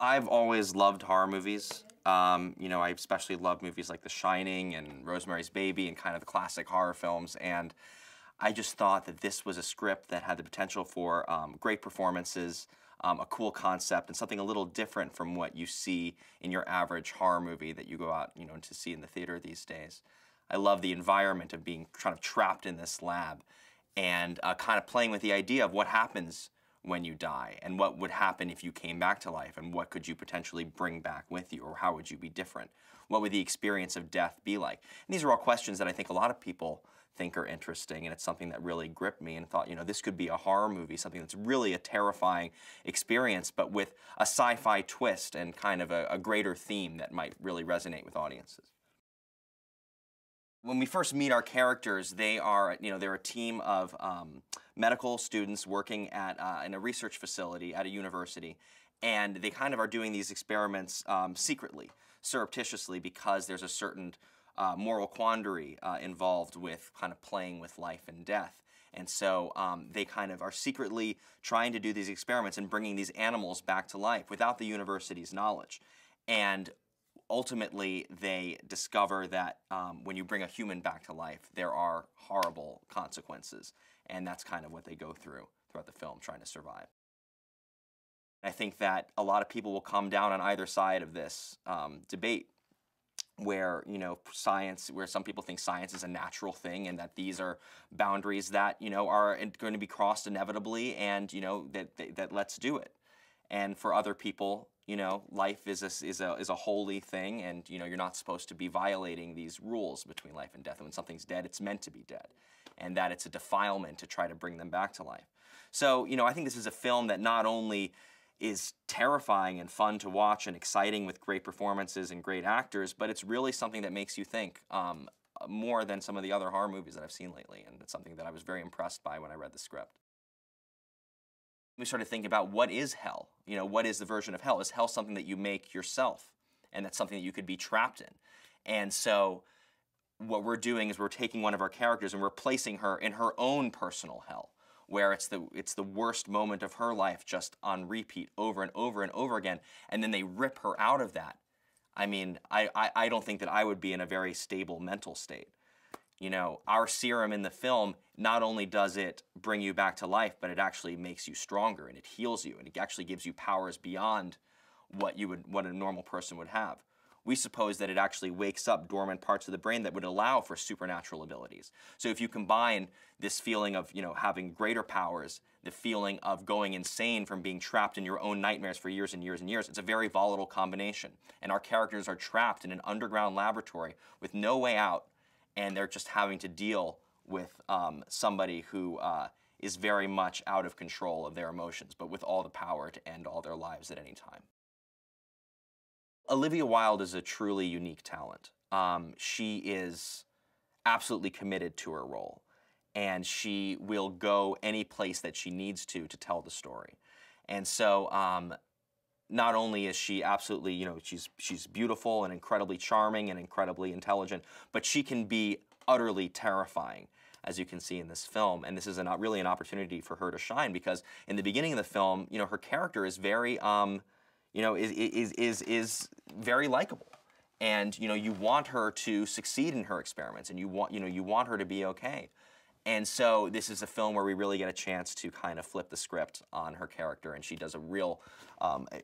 I've always loved horror movies. I especially love movies like The Shining and Rosemary's Baby and kind of the classic horror films. And I just thought that this was a script that had the potential for great performances, a cool concept, and something a little different from what you see in your average horror movie that you go out, to see in the theater these days. I love the environment of being kind of trapped in this lab and kind of playing with the idea of what happens when you die and what would happen if you came back to life and what could you potentially bring back with you, or how would you be different? What would the experience of death be like? And these are all questions that I think a lot of people think are interesting, and it's something that really gripped me and thought, this could be a horror movie, something that's really a terrifying experience, but with a sci-fi twist and kind of a greater theme that might really resonate with audiences. When we first meet our characters, they're a team of medical students working at in a research facility at a university, and they kind of are doing these experiments secretly, surreptitiously, because there's a certain moral quandary involved with kind of playing with life and death. And so they kind of are secretly trying to do these experiments and bringing these animals back to life without the university's knowledge. And ultimately, they discover that when you bring a human back to life, there are horrible consequences. And that's kind of what they go through throughout the film, trying to survive. I think that a lot of people will come down on either side of this debate, where where some people think science is a natural thing and that these are boundaries that are going to be crossed inevitably, and that let's do it. And for other people, life is a holy thing, and you're not supposed to be violating these rules between life and death. And when something's dead, it's meant to be dead, and that it's a defilement to try to bring them back to life. So I think this is a film that not only is terrifying and fun to watch and exciting with great performances and great actors, but it's really something that makes you think more than some of the other horror movies that I've seen lately, and it's something that I was very impressed by when I read the script. We started thinking about, what is hell? What is the version of hell? Is hell something that you make yourself, and that's something that you could be trapped in? And so what we're doing is we're taking one of our characters and we're placing her in her own personal hell, where it's the worst moment of her life, just on repeat over and over and over again, and then they rip her out of that. I mean, I don't think that I would be in a very stable mental state. Our serum in the film, not only does it bring you back to life, but it actually makes you stronger, and it heals you, and it actually gives you powers beyond what a normal person would have. We suppose that it actually wakes up dormant parts of the brain that would allow for supernatural abilities. So if you combine this feeling of having greater powers, the feeling of going insane from being trapped in your own nightmares for years and years and years, it's a very volatile combination. And our characters are trapped in an underground laboratory with no way out, and they're just having to deal with somebody who is very much out of control of their emotions, but with all the power to end all their lives at any time. Olivia Wilde is a truly unique talent. She is absolutely committed to her role, and she will go any place that she needs to tell the story. And so not only is she absolutely, she's beautiful and incredibly charming and incredibly intelligent, but she can be utterly terrifying, as you can see in this film. And this is really an opportunity for her to shine, because in the beginning of the film, her character is very is very likable, and you want her to succeed in her experiments, and you want her to be okay. And so this is a film where we really get a chance to kind of flip the script on her character, and she does a real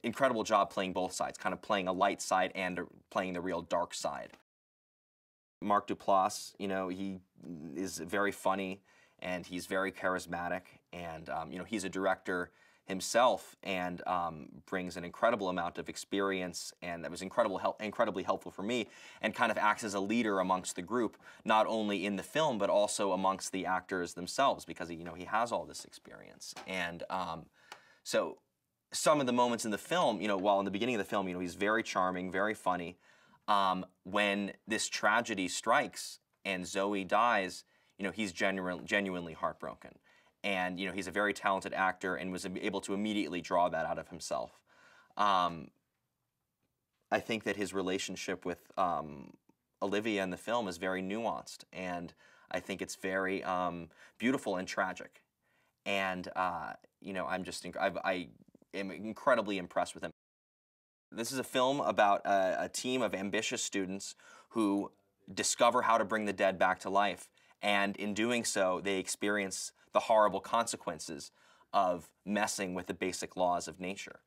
incredible job playing both sides, kind of playing a light side and playing the real dark side. Mark Duplass, he is very funny, and he's very charismatic, and he's a director himself, and brings an incredible amount of experience, and that was incredibly helpful for me, and kind of acts as a leader amongst the group, not only in the film but also amongst the actors themselves, because he has all this experience. And so some of the moments in the film, while in the beginning of the film, he's very charming, very funny, when this tragedy strikes and Zoe dies, he's genuinely heartbroken. And he's a very talented actor and was able to immediately draw that out of himself. I think that his relationship with Olivia in the film is very nuanced, and I think it's very beautiful and tragic. And I am incredibly impressed with him. This is a film about a team of ambitious students who discover how to bring the dead back to life. And in doing so, they experience the horrible consequences of messing with the basic laws of nature.